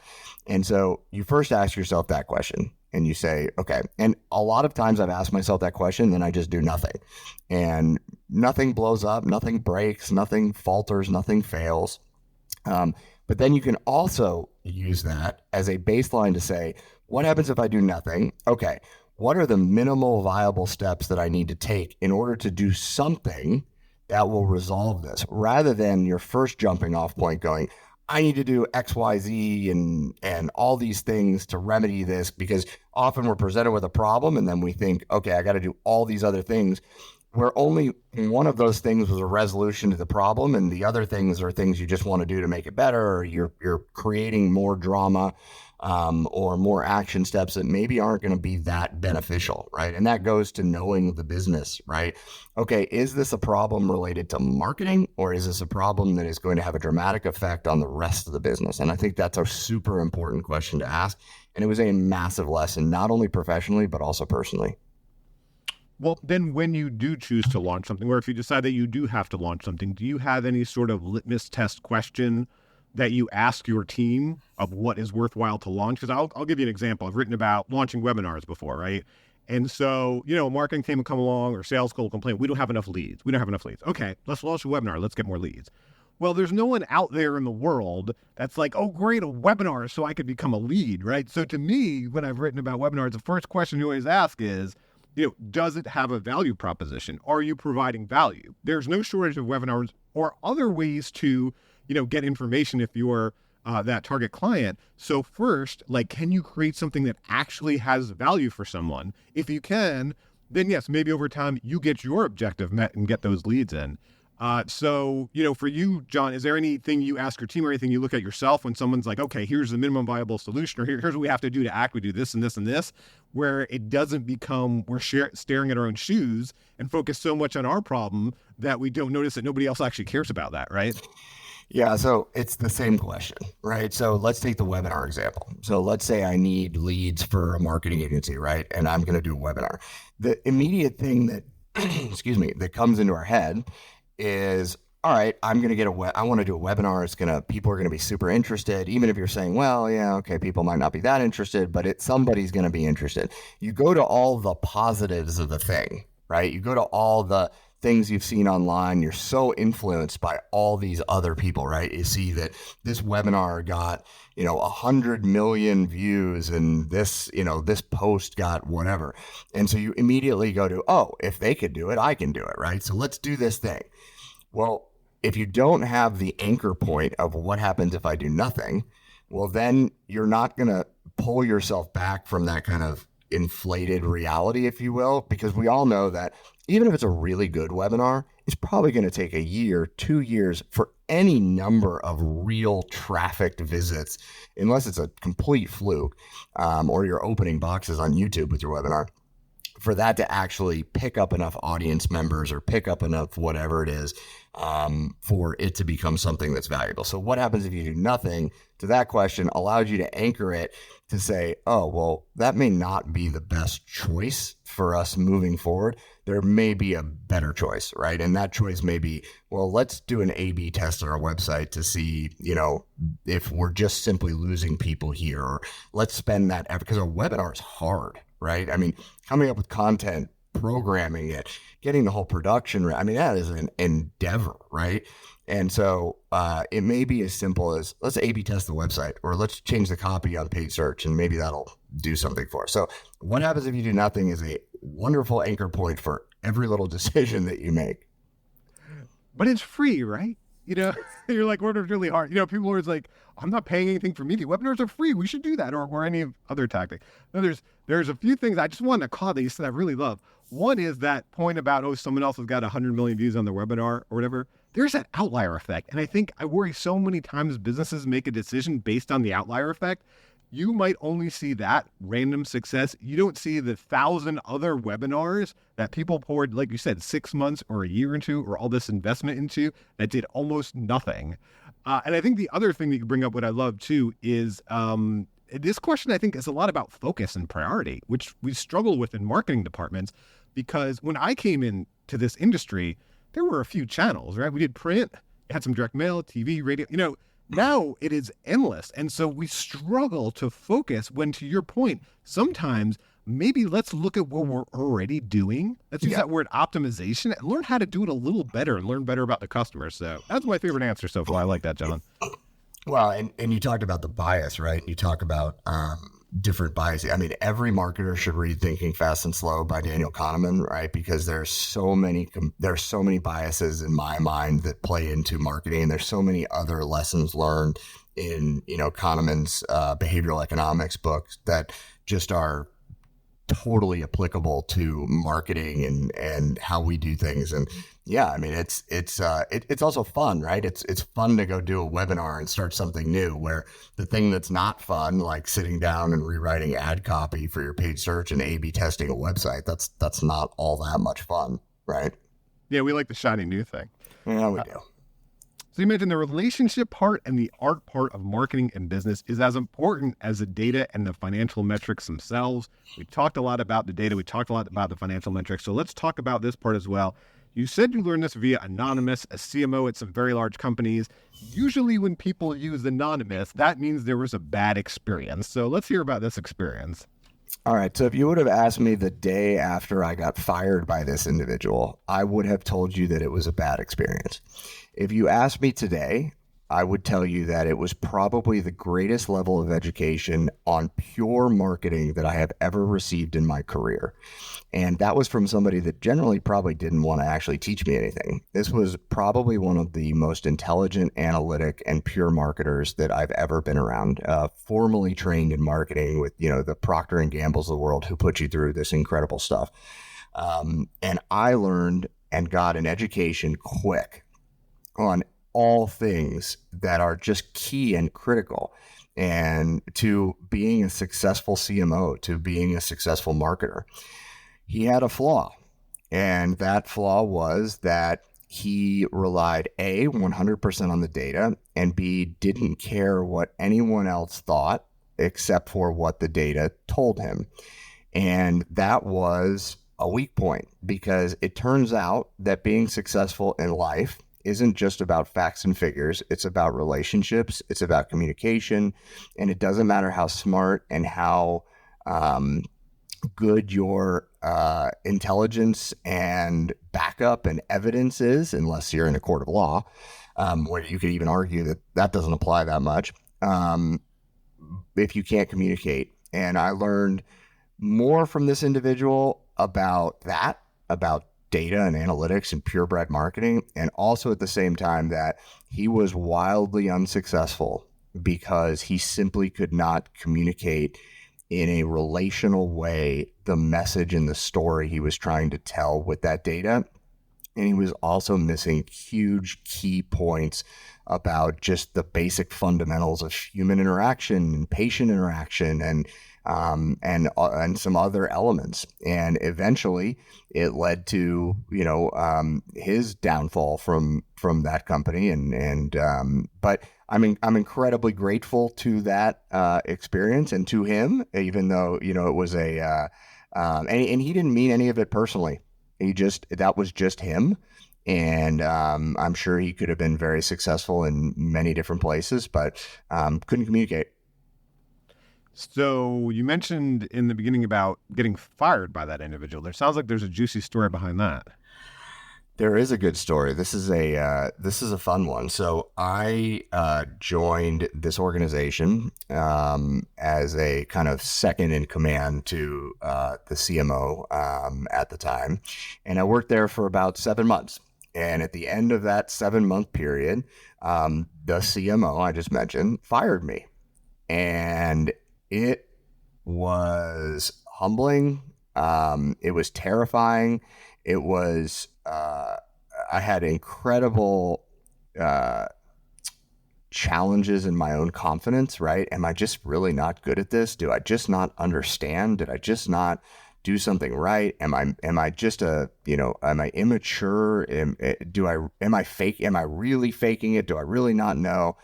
And so you first ask yourself that question and you say, okay. And a lot of times I've asked myself that question, then I just do nothing. And nothing blows up, nothing breaks, nothing falters, nothing fails. But then you can also use that as a baseline to say, what happens if I do nothing? Okay, what are the minimal viable steps that I need to take in order to do something that will resolve this? Rather than your first jumping off point going, I need to do X, Y, Z and all these things to remedy this, because often we're presented with a problem and then we think, okay, I got to do all these other things, where only one of those things was a resolution to the problem, and the other things are things you just want to do to make it better, or you're creating more drama or more action steps that maybe aren't going to be that beneficial, right? And that goes to knowing the business, right? Okay, is this a problem related to marketing, or is this a problem that is going to have a dramatic effect on the rest of the business? And I think that's a super important question to ask. And it was a massive lesson, not only professionally, but also personally. Well, then when you do choose to launch something, or if you decide that you do have to launch something, do you have any sort of litmus test question that you ask your team of what is worthwhile to launch? Because I'll give you an example. I've written about launching webinars before, right? And so, marketing team will come along, or sales will complain, we don't have enough leads. Okay, let's launch a webinar. Let's get more leads. Well, there's no one out there in the world that's like, oh, great, a webinar, so I could become a lead, right? So to me, when I've written about webinars, the first question you always ask is, does it have a value proposition? Are you providing value? There's no shortage of webinars or other ways to, get information if you're that target client. So first, can you create something that actually has value for someone? If you can, then yes, maybe over time you get your objective met and get those leads in. So, for you, John, is there anything you ask your team or anything you look at yourself when someone's like, okay, here's the minimum viable solution, or here's what we have to do to act. We do this and this and this, where it doesn't become we're staring at our own shoes and focus so much on our problem that we don't notice that nobody else actually cares about that, right? Yeah, so it's the same question, right? So let's take the webinar example. So let's say I need leads for a marketing agency, right? And I'm going to do a webinar. The immediate thing that, that comes into our head is, all right, I want to do a webinar. People are going to be super interested. Even if you're saying, well, yeah, okay, people might not be that interested, but somebody's going to be interested. You go to all the positives of the thing, right? You go to all the things you've seen online. You're so influenced by all these other people, right? You see that this webinar got, 100 million views, and this post got whatever. And so you immediately go to, oh, if they could do it, I can do it, right? So let's do this thing. Well, if you don't have the anchor point of what happens if I do nothing, well, then you're not going to pull yourself back from that kind of inflated reality, if you will, because we all know that even if it's a really good webinar, it's probably going to take a year, 2 years for any number of real trafficked visits, unless it's a complete fluke, or you're opening boxes on YouTube with your webinar, for that to actually pick up enough audience members or pick up enough whatever it is for it to become something that's valuable. So what happens if you do nothing? To that question allows you to anchor it to say, oh, well, that may not be the best choice for us moving forward. There may be a better choice, right? And that choice may be, well, let's do an A/B test on our website to see, if we're just simply losing people here, or let's spend that effort, because a webinar is hard, right? I mean, coming up with content, programming it, getting the whole production, that is an endeavor, right? And so it may be as simple as, let's A/B test the website, or let's change the copy on paid search, and maybe that'll do something for us. So what happens if you do nothing is a wonderful anchor point for every little decision that you make. But it's free, right? You're like, webinars really hard. People are always like, I'm not paying anything for media. Webinars are free. We should do that, or any other tactic. Now, there's a few things I just wanted to call that you said I really love. One is that point about, oh, someone else has got 100 million views on their webinar or whatever. There's that outlier effect. And I think I worry so many times businesses make a decision based on the outlier effect. You might only see that random success. You don't see the 1,000 other webinars that people poured, like you said, 6 months or a year into, or all this investment into, that did almost nothing. And I think the other thing that you bring up, what I love too, is this question, I think, is a lot about focus and priority, which we struggle with in marketing departments, because when I came into this industry, there were a few channels, right? We did print, had some direct mail, TV, radio, now it is endless. And so we struggle to focus when, to your point, sometimes maybe let's look at what we're already doing. Let's use that word optimization and learn how to do it a little better and learn better about the customer. So that's my favorite answer so far. I like that, John. Well, and you talked about the bias, right? You talk about different biases. Every marketer should read Thinking Fast and Slow by Daniel Kahneman, right? Because there's so many biases in my mind that play into marketing. And there's so many other lessons learned in, Kahneman's behavioral economics books that just are totally applicable to marketing and how we do things. And yeah, I mean, it's also fun, right? It's fun to go do a webinar and start something new, where the thing that's not fun, like sitting down and rewriting ad copy for your paid search and A/B testing a website, that's not all that much fun, right? Yeah, we like the shiny new thing. Yeah, we do. So you mentioned the relationship part and the art part of marketing and business is as important as the data and the financial metrics themselves. We talked a lot about the data. We talked a lot about the financial metrics. So let's talk about this part as well. You said you learned this via Anonymous, a CMO at some very large companies. Usually when people use Anonymous, that means there was a bad experience. So let's hear about this experience. All right. So if you would have asked me the day after I got fired by this individual, I would have told you that it was a bad experience. If you asked me today, I would tell you that it was probably the greatest level of education on pure marketing that I have ever received in my career. And that was from somebody that generally probably didn't want to actually teach me anything. This was probably one of the most intelligent, analytic, and pure marketers that I've ever been around. Formally trained in marketing with, the Procter and Gamble's of the world, who put you through this incredible stuff. And I learned and got an education quick on all things that are just key and critical and to being a successful CMO, to being a successful marketer. He had a flaw, and that flaw was that he relied A, 100% on the data, and B, didn't care what anyone else thought except for what the data told him. And that was a weak point, because it turns out that being successful in life isn't just about facts and figures. It's about relationships. It's about communication. And it doesn't matter how smart and how good your intelligence and backup and evidence is, unless you're in a court of law, where you could even argue that that doesn't apply that much, if you can't communicate. And I learned more from this individual about that, about data and analytics and purebred marketing, and also at the same time that he was wildly unsuccessful because he simply could not communicate in a relational way the message and the story he was trying to tell with that data. And he was also missing huge key points about just the basic fundamentals of human interaction and patient interaction and some other elements. And eventually it led to, his downfall from that company. But I'm incredibly grateful to that experience and to him, even though, it was and he didn't mean any of it personally. That was just him. And I'm sure he could have been very successful in many different places, but couldn't communicate. So you mentioned in the beginning about getting fired by that individual. There sounds like there's a juicy story behind that. There is a good story. This is a fun one. So I joined this organization as a kind of second in command to the CMO at the time, and I worked there for about 7 months. And at the end of that 7-month period, the CMO I just mentioned fired me, and it was humbling. It was terrifying. It was, I had incredible challenges in my own confidence, right? Am I just really not good at this? Do I just not understand? Did I just not do something right? Am I just am I immature? Am I fake? Am I really faking it? Do I really not know?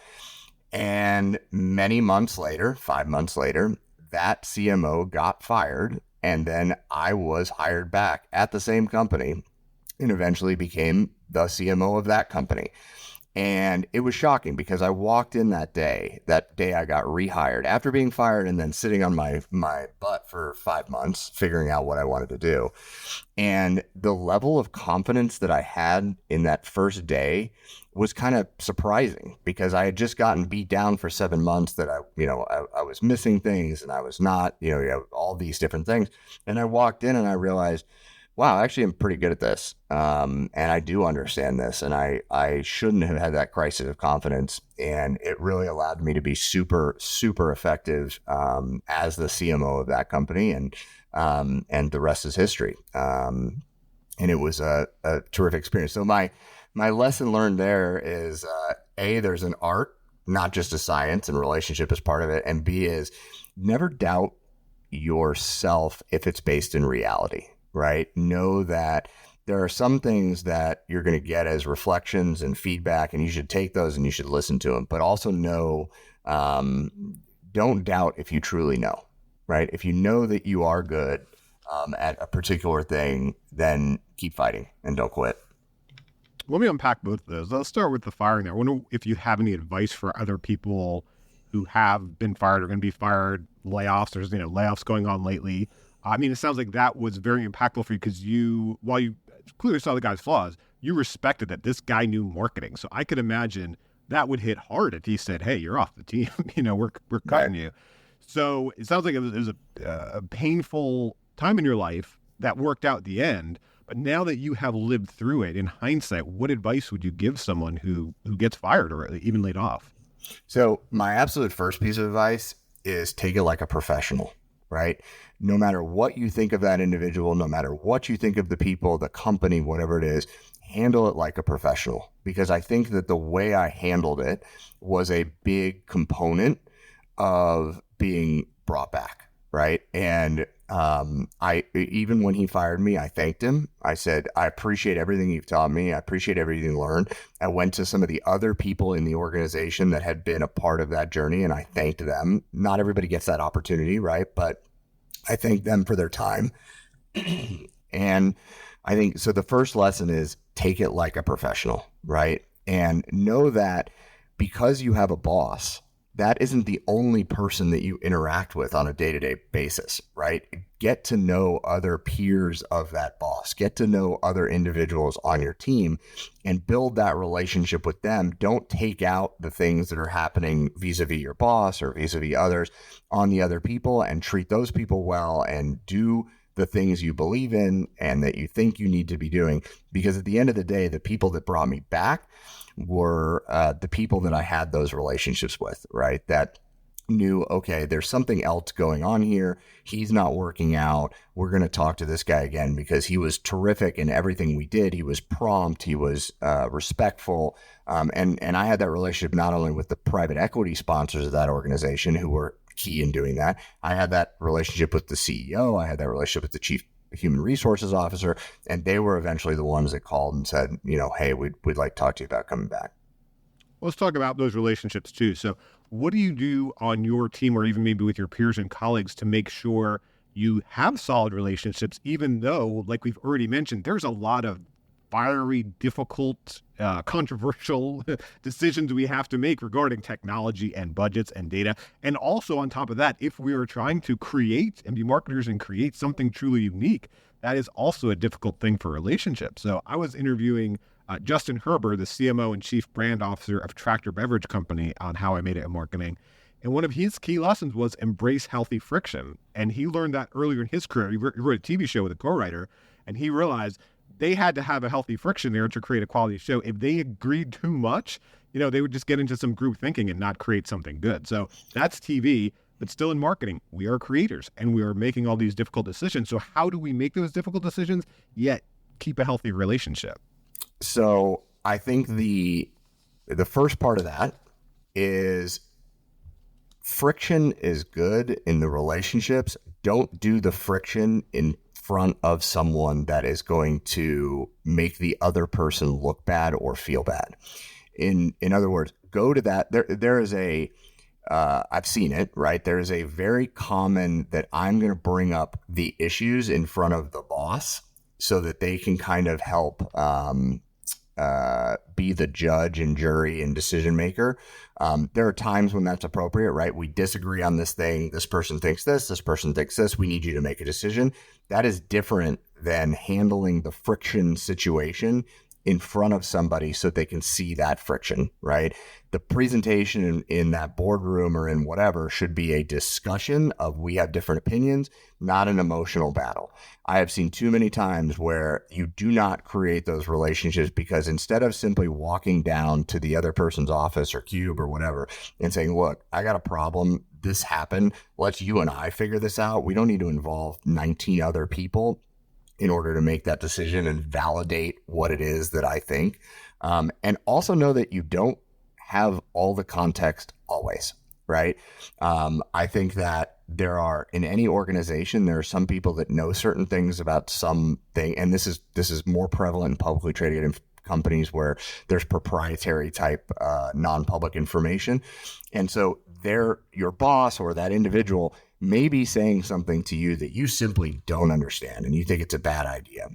And many months later, 5 months later, that CMO got fired. And then I was hired back at the same company and eventually became the CMO of that company. And it was shocking because I walked in that day I got rehired after being fired and then sitting on my butt for 5 months, figuring out what I wanted to do. And the level of confidence that I had in that first day was kind of surprising because I had just gotten beat down for 7 months that I was missing things and I was not, all these different things. And I walked in and I realized, wow, actually, I'm pretty good at this. And I do understand this. And I shouldn't have had that crisis of confidence. And it really allowed me to be super, super effective as the CMO of that company. And the rest is history. And it was a terrific experience. So my lesson learned there is, A, there's an art, not just a science, and relationship is part of it. And B is never doubt yourself if it's based in reality, right? Know that there are some things that you're going to get as reflections and feedback, and you should take those and you should listen to them. But also know, don't doubt if you truly know, right? If you know that you are good at a particular thing, then keep fighting and don't quit. Let me unpack both of those. Let's start with the firing there. I wonder if you have any advice for other people who have been fired or going to be fired, layoffs. There's layoffs going on lately. I mean, it sounds like that was very impactful for you because while you clearly saw the guy's flaws, you respected that this guy knew marketing. So I could imagine that would hit hard if he said, "Hey, you're off the team. We're cutting you." So it sounds like it was a painful time in your life that worked out at the end. But now that you have lived through it, in hindsight, what advice would you give someone who gets fired or even laid off? So my absolute first piece of advice is take it like a professional, right? No matter what you think of that individual, no matter what you think of the people, the company, whatever it is, handle it like a professional. Because I think that the way I handled it was a big component of being brought back, right? And even when he fired me, I thanked him. I said, I appreciate everything you've taught me. I appreciate everything you learned. I went to some of the other people in the organization that had been a part of that journey, and I thanked them. Not everybody gets that opportunity, right? But I thank them for their time. And I think, so the first lesson is take it like a professional, right? And know that because you have a boss, that isn't the only person that you interact with on a day-to-day basis, right? Get to know other peers of that boss, get to know other individuals on your team and build that relationship with them. Don't take out the things that are happening vis-a-vis your boss or vis-a-vis others on the other people, and treat those people well and do the things you believe in and that you think you need to be doing. Because at the end of the day, the people that brought me back were the people that I had those relationships with, right? That knew, okay, there's something else going on here. He's not working out. We're going to talk to this guy again, because he was terrific in everything we did. He was prompt. He was respectful. And I had that relationship not only with the private equity sponsors of that organization who were key in doing that. I had that relationship with the CEO. I had that relationship with the chief human resources officer, and they were eventually the ones that called and said, hey, we'd like to talk to you about coming back. Let's talk about those relationships too. So what do you do on your team, or even maybe with your peers and colleagues, to make sure you have solid relationships, even though, like we've already mentioned, there's a lot of fiery, difficult, controversial decisions we have to make regarding technology and budgets and data. And also on top of that, if we are trying to create and be marketers and create something truly unique, that is also a difficult thing for relationships. So I was interviewing Justin Herber, the CMO and Chief Brand Officer of Tractor Beverage Company, on How I Made It in Marketing. And one of his key lessons was embrace healthy friction. And he learned that earlier in his career. He wrote a TV show with a co-writer, and he realized they had to have a healthy friction there to create a quality show. If they agreed too much, they would just get into some group thinking and not create something good. So that's TV, but still in marketing, we are creators and we are making all these difficult decisions. So how do we make those difficult decisions yet keep a healthy relationship? So I think the first part of that is friction is good in the relationships. Don't do the friction in front of someone that is going to make the other person look bad or feel bad. In other words, go to that. There is a, I've seen it, right? There is a very common that I'm going to bring up the issues in front of the boss so that they can kind of help be the judge and jury and decision maker. There are times when that's appropriate, right? We disagree on this thing. This person thinks this person thinks this. We need you to make a decision. That is different than handling the friction situation in front of somebody so they can see that friction, right? The presentation in that boardroom or in whatever should be a discussion of we have different opinions, not an emotional battle. I have seen too many times where you do not create those relationships because instead of simply walking down to the other person's office or cube or whatever and saying, look, I got a problem. This happened. Let's you and I figure this out. We don't need to involve 19 other people in order to make that decision and validate what it is that I think. And also know that you don't have all the context always, right? I think that there are, in any organization, there are some people that know certain things about something, and this is more prevalent in publicly traded companies where there's proprietary type non-public information. And so your boss or that individual may be saying something to you that you simply don't understand and you think it's a bad idea.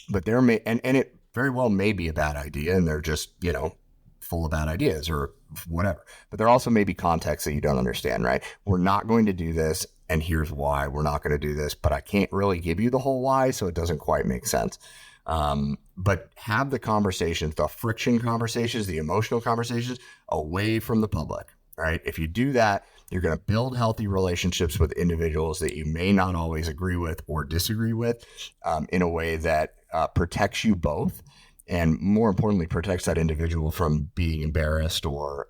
But and it very well may be a bad idea and they're just, full of bad ideas or whatever. But there also may be context that you don't understand, right? We're not going to do this, and here's why we're not going to do this, but I can't really give you the whole why, so it doesn't quite make sense. But have the conversations, the friction conversations, the emotional conversations away from the public, right? If you do that, you're going to build healthy relationships with individuals that you may not always agree with or disagree with in a way that protects you both, and more importantly, protects that individual from being embarrassed or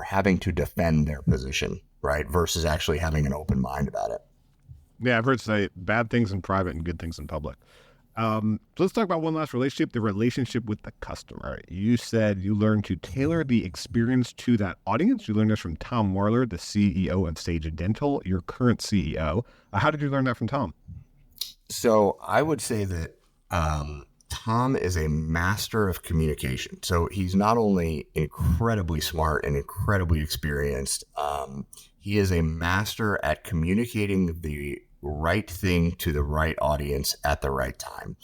having to defend their position, right? Versus actually having an open mind about it. Yeah, I've heard say bad things in private and good things in public. So let's talk about one last relationship, the relationship with the customer. You said you learned to tailor the experience to that audience. You learned this from Tom Warler, the CEO of Sage Dental, your current CEO. How did you learn that from Tom? So I would say that Tom is a master of communication. So he's not only incredibly smart and incredibly experienced, he is a master at communicating the right thing to the right audience at the right time.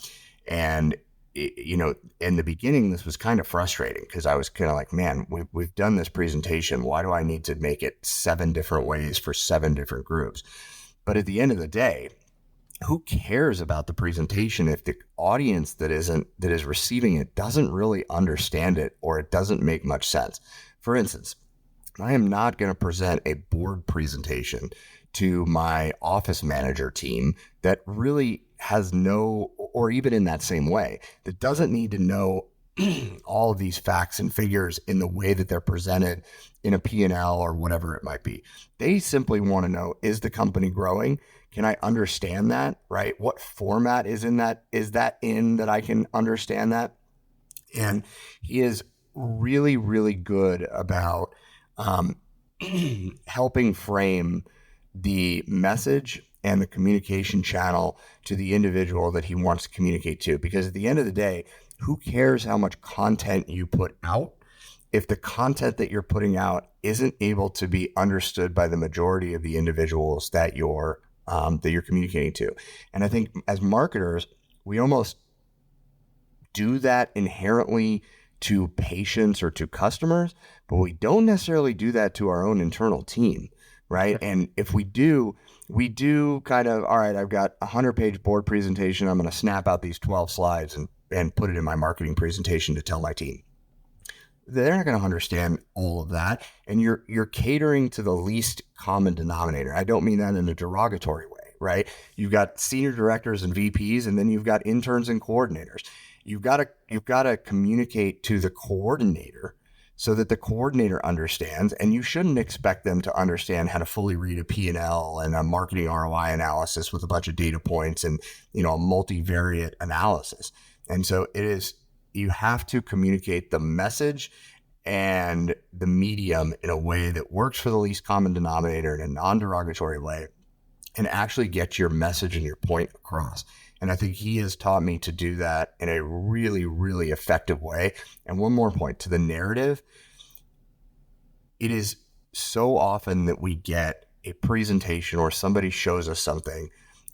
And, in the beginning, this was kind of frustrating because I was kind of like, man, we've done this presentation. Why do I need to make it 7 different ways for 7 different groups? But at the end of the day, who cares about the presentation if the audience that is receiving it doesn't really understand it or it doesn't make much sense? For instance, I am not going to present a board presentation to my office manager team that really has or even in that same way, that doesn't need to know all of these facts and figures in the way that they're presented in a P&L or whatever it might be. They simply want to know, is the company growing? Can I understand that, right? What format is that in that I can understand that? And he is really, really good about helping frame the message and the communication channel to the individual that he wants to communicate to. Because at the end of the day, who cares how much content you put out if the content that you're putting out isn't able to be understood by the majority of the individuals that you're communicating to? And I think as marketers, we almost do that inherently to patients or to customers, but we don't necessarily do that to our own internal team, right? And if we do kind of, all right, I've got a 100-page board presentation. I'm going to snap out these 12 slides and put it in my marketing presentation to tell my team. They're not going to understand all of that. And you're catering to the least common denominator. I don't mean that in a derogatory way, right? You've got senior directors and VPs, and then you've got interns and coordinators. You've got to communicate to the coordinator so that the coordinator understands, and you shouldn't expect them to understand how to fully read a P&L and a marketing ROI analysis with a bunch of data points and, a multivariate analysis. And so you have to communicate the message and the medium in a way that works for the least common denominator in a non-derogatory way and actually get your message and your point across. And I think he has taught me to do that in a really, really effective way. And one more point to the narrative. It is so often that we get a presentation or somebody shows us something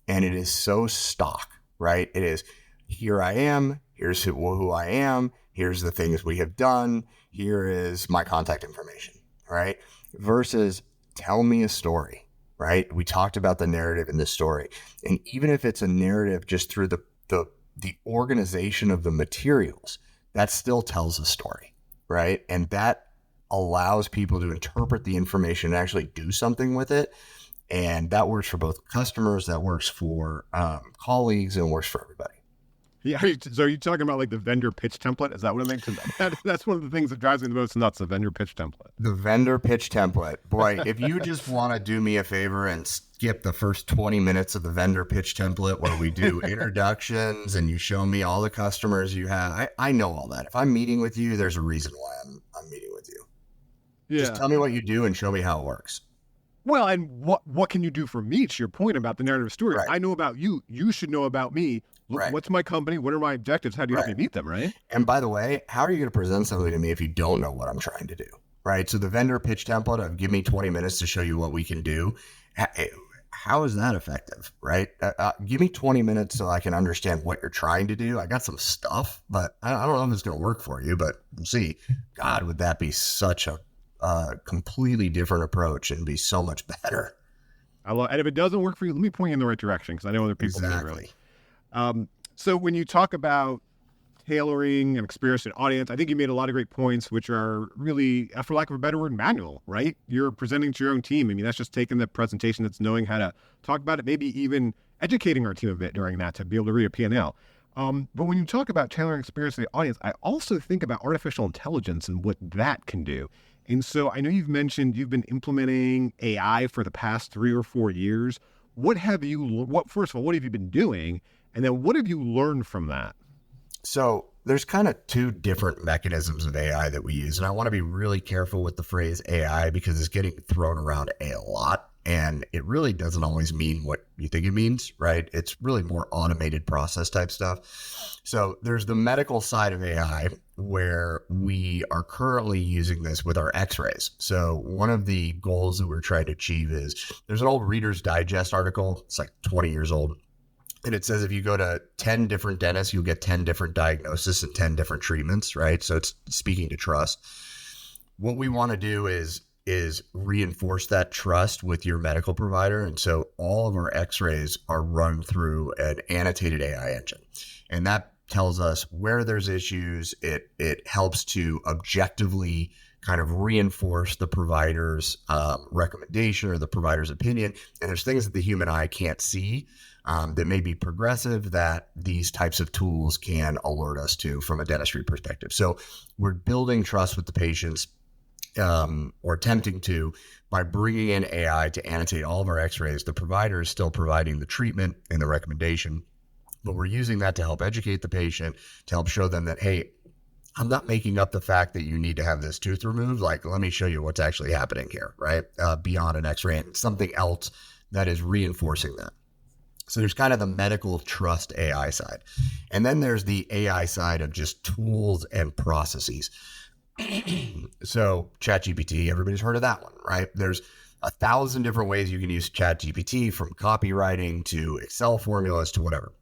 and it is so stock, right? It is, here I am, here's who I am, here's the things we have done, here is my contact information, right? Versus tell me a story. Right? We talked about the narrative in this story. And even if it's a narrative just through the organization of the materials, that still tells a story, right? And that allows people to interpret the information and actually do something with it. And that works for both customers, that works for colleagues, and works for everybody. Yeah. So are you talking about like the vendor pitch template? Is that what it makes? That's one of the things that drives me the most nuts, the vendor pitch template. The vendor pitch template. Boy, if you just want to do me a favor and skip the first 20 minutes of the vendor pitch template where we do introductions and you show me all the customers you have, I know all that. If I'm meeting with you, there's a reason why I'm meeting with you. Yeah. Just tell me what you do and show me how it works. Well, and what can you do for me? To your point about the narrative story, Right. I know about you. You should know about me. Right. What's my company? What are my objectives? How do you help me meet them, right? And by the way, how are you going to present something to me if you don't know what I'm trying to do, right? So the vendor pitch template of give me 20 minutes to show you what we can do. How is that effective, right? Give me 20 minutes so I can understand what you're trying to do. I got some stuff, but I don't know if it's going to work for you, but we'll see. God, would that be such a completely different approach and be so much better. And if it doesn't work for you, let me point you in the right direction because I know other people need it really. So when you talk about tailoring and experience an audience, I think you made a lot of great points, which are really, for lack of a better word, manual, right? You're presenting to your own team. I mean, that's just taking the presentation, that's knowing how to talk about it, maybe even educating our team a bit during that to be able to read a P&L. But when you talk about tailoring experience to the audience, I also think about artificial intelligence and what that can do. And so I know you've mentioned you've been implementing AI for the past 3 or 4 years. First of all, what have you been doing? And then what have you learned from that? So there's kind of two different mechanisms of AI that we use. And I want to be really careful with the phrase AI because it's getting thrown around a lot. And it really doesn't always mean what you think it means, right? It's really more automated process type stuff. So there's the medical side of AI where we are currently using this with our x-rays. So one of the goals that we're trying to achieve is there's an old Reader's Digest article. It's like 20 years old. And it says if you go to 10 different dentists, you'll get 10 different diagnoses and 10 different treatments, right? So it's speaking to trust. What we want to do is reinforce that trust with your medical provider. And so all of our x-rays are run through an annotated AI engine. And that tells us where there's issues. It helps to objectively kind of reinforce the provider's recommendation or the provider's opinion. And there's things that the human eye can't see that may be progressive that these types of tools can alert us to from a dentistry perspective. So we're building trust with the patients or attempting to by bringing in AI to annotate all of our x-rays. The provider is still providing the treatment and the recommendation, but we're using that to help educate the patient, to help show them that, hey, I'm not making up the fact that you need to have this tooth removed. Like, let me show you what's actually happening here, right? Beyond an x-ray and something else that is reinforcing that. So there's kind of the medical trust AI side. And then there's the AI side of just tools and processes. So ChatGPT, everybody's heard of that one, right? There's 1,000 different ways you can use ChatGPT, from copywriting to Excel formulas to whatever.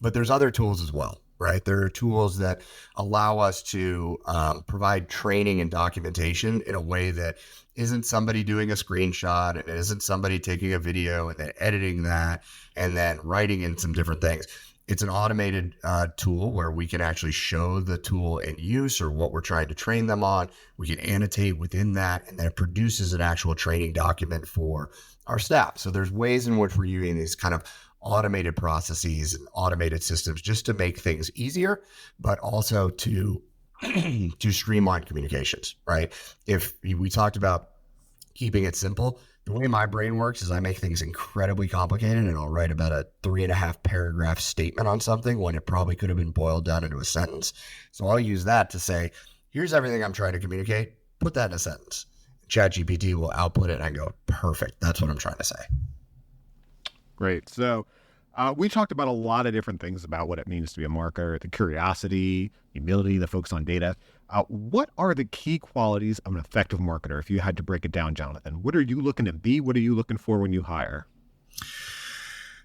But there's other tools as well, right? There are tools that allow us to provide training and documentation in a way that isn't somebody doing a screenshot and it isn't somebody taking a video and then editing that and then writing in some different things. It's an automated tool where we can actually show the tool in use or what we're trying to train them on. We can annotate within that, and then it produces an actual training document for our staff. So there's ways in which we're using these kind of automated processes and automated systems just to make things easier, but also to streamline communications, right? If we talked about keeping it simple, the way my brain works is I make things incredibly complicated and I'll write about a 3.5 paragraph statement on something when it probably could have been boiled down into a sentence. So I'll use that to say, here's everything I'm trying to communicate. Put that in a sentence. ChatGPT will output it and I go, perfect. That's what I'm trying to say. Great. So we talked about a lot of different things about what it means to be a marketer, the curiosity, humility, the focus on data. What are the key qualities of an effective marketer? If you had to break it down, Jonathan, what are you looking to be? What are you looking for when you hire?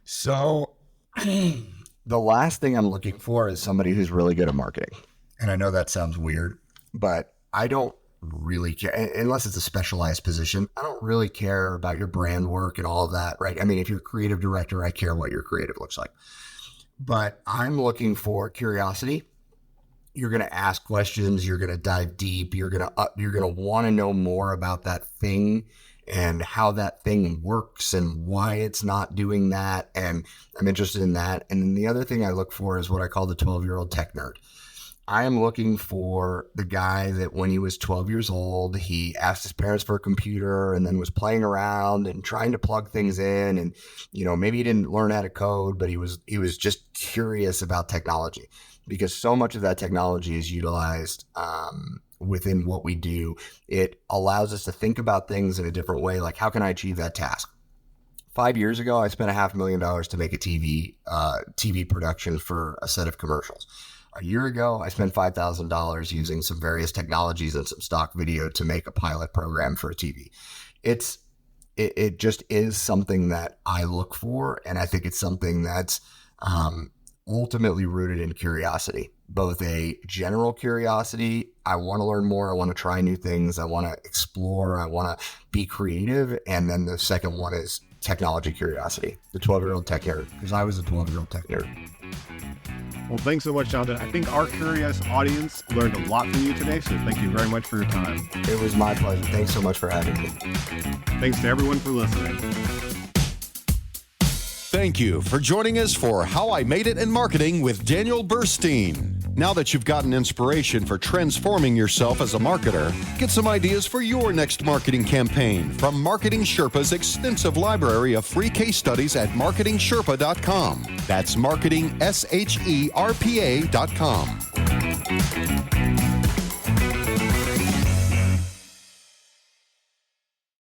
So the last thing I'm looking for is somebody who's really good at marketing. And I know that sounds weird, but I don't really care unless it's a specialized position. I don't really care about your brand work and all of that, right? I mean, if you're a creative director, I care what your creative looks like, but I'm looking for curiosity you're going to ask questions, you're going to dive deep, you're going to want to know more about that thing and how that thing works and why it's not doing that. And I'm interested in that. And then the other thing I look for is what I call the 12-year-old tech nerd. I am looking for the guy that when he was 12 years old, he asked his parents for a computer and then was playing around and trying to plug things in. And, maybe he didn't learn how to code, but he was just curious about technology, because so much of that technology is utilized within what we do. It allows us to think about things in a different way. Like, how can I achieve that task? 5 years ago, I spent $500,000 to make a TV production for a set of commercials. A year ago, I spent $5,000 using some various technologies and some stock video to make a pilot program for a TV. It just is something that I look for, and I think it's something that's ultimately rooted in curiosity, both a general curiosity. I want to learn more. I want to try new things. I want to explore. I want to be creative. And then the second one is technology curiosity, the 12-year-old tech nerd, because I was a 12-year-old tech nerd. Well, thanks so much, Jonathan. I think our curious audience learned a lot from you today, so thank you very much for your time. It was my pleasure. Thanks so much for having me. Thanks to everyone for listening. Thank you for joining us for How I Made It in Marketing with Daniel Burstein. Now that you've gotten inspiration for transforming yourself as a marketer, get some ideas for your next marketing campaign from Marketing Sherpa's extensive library of free case studies at marketingsherpa.com. That's marketing, SHERPA.com.